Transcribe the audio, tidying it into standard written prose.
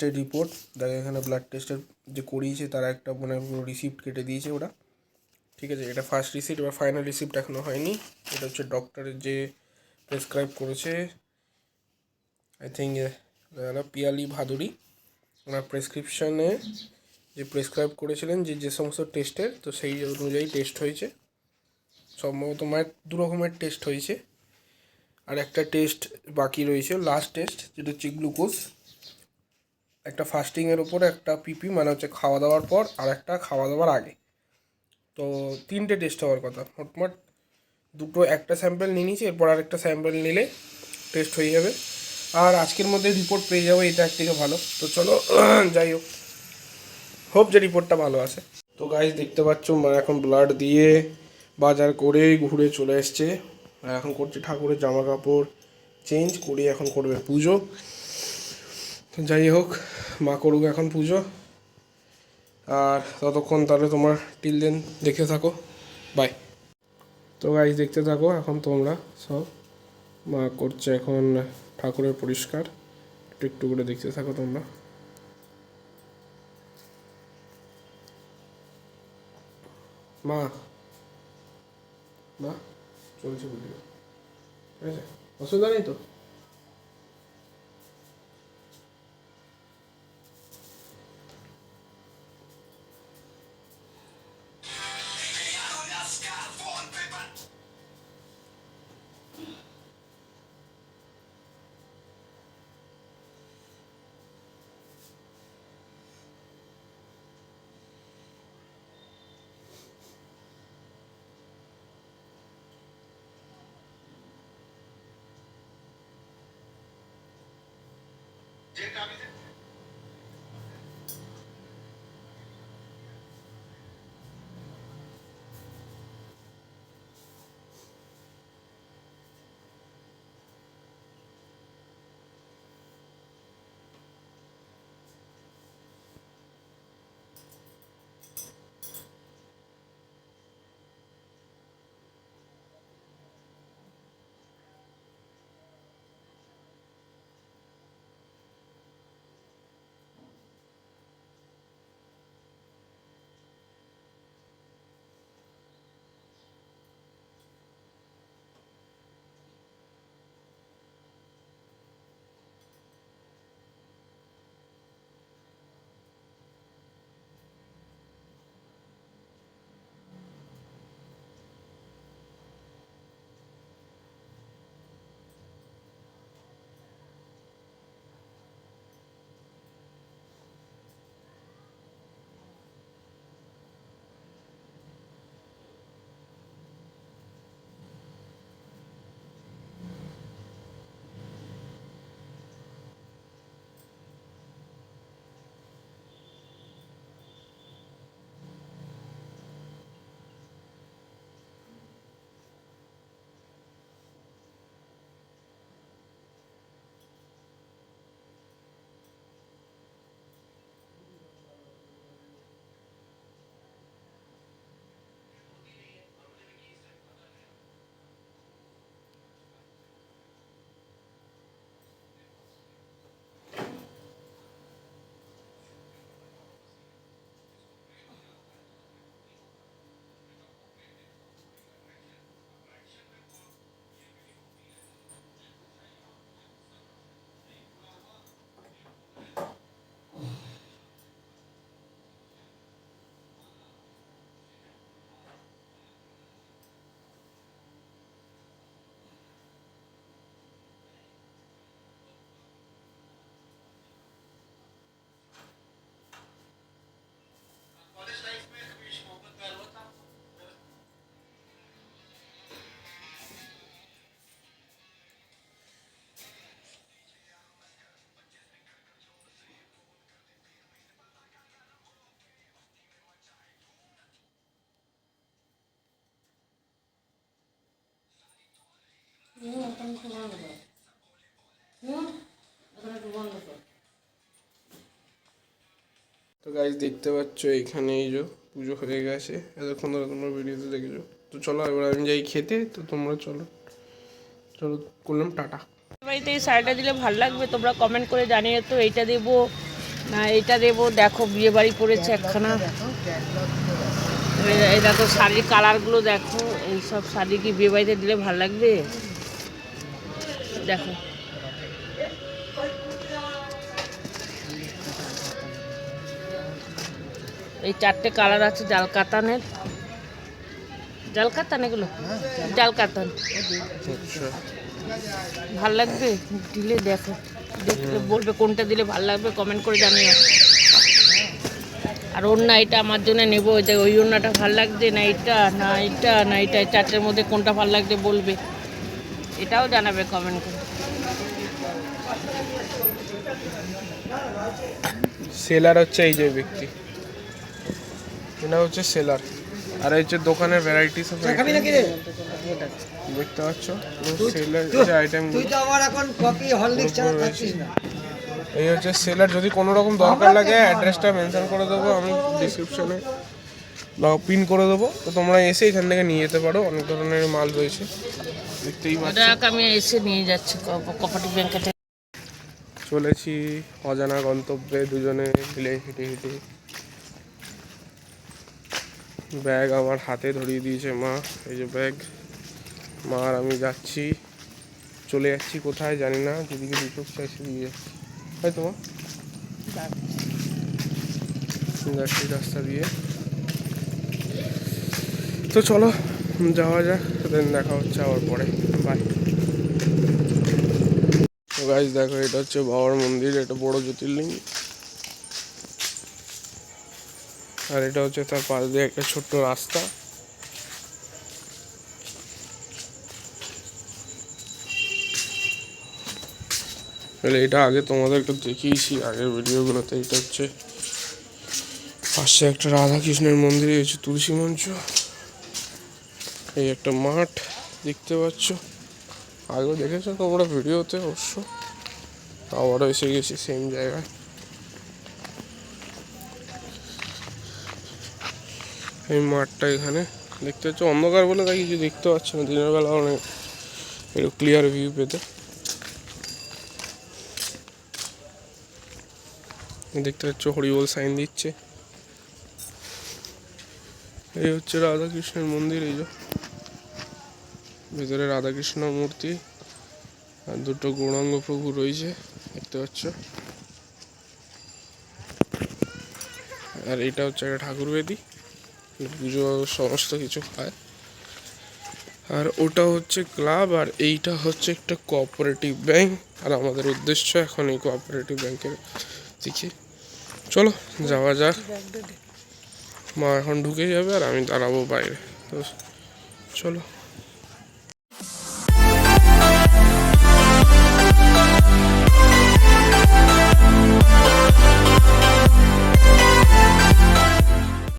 টেস্টের রিপোর্ট। দেখো এখানে ব্লাড টেস্টের যে করিয়েছে তারা একটা মানে রিসিপ্ট কেটে দিয়েছে ওরা, ঠিক আছে। এটা ফার্স্ট রিসিপ্ট, এবার ফাইনাল রিসিপ্ট এখনও হয়নি। এটা হচ্ছে ডক্টরের যে প্রেসক্রাইব করেছে, আই থিঙ্ক পিয়ালি ভাদুরী। ওনার প্রেসক্রিপশানে যে প্রেসক্রাইব করেছিলেন যে সমস্ত টেস্টের, তো সেই অনুযায়ী টেস্ট হয়েছে। সম্ভবত মায়ের 2 রকমের টেস্ট হয়েছে, আর একটা টেস্ট বাকি রয়েছে, লাস্ট টেস্ট, যেটা হচ্ছে গ্লুকোজ। একটা ফাস্টিংয়ের ওপরে, একটা পিপি মানে হচ্ছে খাওয়া দাওয়ার পর, আর একটা খাওয়া দাওয়ার আগে। তো 3টে টেস্ট হওয়ার কথা, মোটমাট 2টো, একটা স্যাম্পেল নিয়ে নিয়েছি, এরপর আরেকটা স্যাম্পেল নিলে টেস্ট হয়ে যাবে। আর আজকের মধ্যে রিপোর্ট পেয়ে যাবো, এটা একদিকে ভালো। তো চলো যাই হোক, হোপ যে রিপোর্টটা ভালো আসে। তো গাইস দেখতে পাচ্ছ মা এখন ব্লাড দিয়ে বাজার করে ঘুরে চলে এসছে, আর এখন করছে ঠাকুরের জামা কাপড় চেঞ্জ করে, এখন করবে পুজো। তো যাই হোক, মা করুক এখন পুজো, আর ততক্ষণ তাহলে তোমার টিল দেন দেখতে থাকো, বাই। তো গাইস দেখতে থাকো এখন তোমরা সব, মা করছে এখন ঠাকুরের পরিষ্কার, একটু একটু করে দেখতে থাকো তোমরা। মা মা চলছে বুঝলি, ঠিক আছে, অসুবিধা নেই তো? তো গাইজ দেখতে পাচ্ছ এখানে এই যে পুজো হয়ে গেছে, এতক্ষণ ধরে তোমরা ভিডিওতে দেখেছো। তো চলো এবার আমি যাই খেতে, তো তোমরা চলো চলো, করলাম টাটা। বাড়িতে এই শাড়িটা দিলে ভালো লাগবে, তোমরা কমেন্ট করে জানিয়ে তো এইটা দেবো না এটা দেবো, দেখো বিয়ে বাড়ি পড়েছে একখানা। এই দেখো শাড়ির কালারগুলো দেখো, এইসব শাড়ি কি বিয়ে বাড়িতে দিলে ভালো লাগবে? দেখো এই 4টে কালার আছে জাল কাতানের, জাল কাতান এগুলো, জাল কাতান। আচ্ছা, ভাল লাগবে দিলে, দেখো দেখলে বলবে কোনটা দিলে ভাল লাগবে, কমেন্ট করে জানিও। আর ওড়না এটা আমার জন্য নেবো, যে ওই ওড়নাটা ভাল লাগছে না এটা, না এটা, না এটা, 4টের মধ্যে কোনটা ভাল লাগছে বলবে, এটাও জানাবে কমেন্ট করে। সেলার হচ্ছে এই যে ব্যক্তি, এটা হচ্ছে সেলার। আর এই যে দোকানের ভ্যারাইটিস অফ দেখতে পাচ্ছ, সেলার যে আইটেম এই হচ্ছে সেলার। যদি কোনো রকম দরকার লাগে অ্যাড্রেসটা মেনশন করে দেবো আমি ডিসক্রিপশনে বা পিন করে দেবো, তো তোমরা এসে এখান থেকে নিয়ে যেতে পারো। অনেক ধরনের মাল রয়েছে দেখতেই পাচ্ছ। আমি এসে নিয়ে যাচ্ছি কোঅপারেটিভ ব্যাংকে থেকে। চলেছি অজানা গন্তব্যে দুজনে মিলে হেঁটে হেঁটে। ব্যাগ আমার হাতে ধরিয়ে দিয়েছে মা, এই যে ব্যাগ। মা আর আমি যাচ্ছি, চলে যাচ্ছি কোথায় জানি না, যেদিকে দুচোখ চাইছে দিয়ে যাচ্ছি, তাই তো মা? যাচ্ছি রাস্তা দিয়ে। তো চলো যাওয়া যাক, দেন দেখা হচ্ছে আবার পরে, বাই। তো গাইস দেখো, এটা হচ্ছে বাবার মন্দির, এটা বড় জ্যোতির্লিঙ্গ। আর এটা হচ্ছে তার পাশ দিয়ে একটা ছোট্ট রাস্তা। এটা আগে তোমাদেরকে দেখিয়েছি আগের ভিডিওগুলোতে। এটা হচ্ছে পাশে একটা রাধাকৃষ্ণের মন্দির, এই হচ্ছে তুলসী মঞ্চ, এই একটা মাঠ দেখতে পাচ্ছ, আগেও দেখেছো তোমরা ভিডিওতে অবশ্য, আবারও এসে গেছি সেম জায়গায়। এই মাঠটা এখানে দেখতে পাচ্ছ, অন্ধকার বলে তাই কিছু দেখতে পাচ্ছ না, দিনের বেলা অনেক একটু ক্লিয়ার ভিউ পেতে। দেখতে পাচ্ছ হরিবোল সাইন দিচ্ছে। এই হচ্ছে রাধাকৃষ্ণের মন্দির, এই যে ভিতরে রাধাকৃষ্ণ মূর্তি আর দুটো গৌরাঙ্গ প্রভু রয়েছে দেখতে পাচ্ছ। আর এটা হচ্ছে একটা ঠাকুর বেদি, পুজো সমস্ত কিছু হয়। আর ওটা হচ্ছে ক্লাব, আর এইটা হচ্ছে একটা কোঅপারেটিভ ব্যাংক। আর আমাদের উদ্দেশ্য এখন এই কোঅপারেটিভ ব্যাংকের দিকে। চলো যাওয়া যাক। মা এখন ঢুকে যাবে আর আমি দাঁড়াবো বাইরে, তো চলো।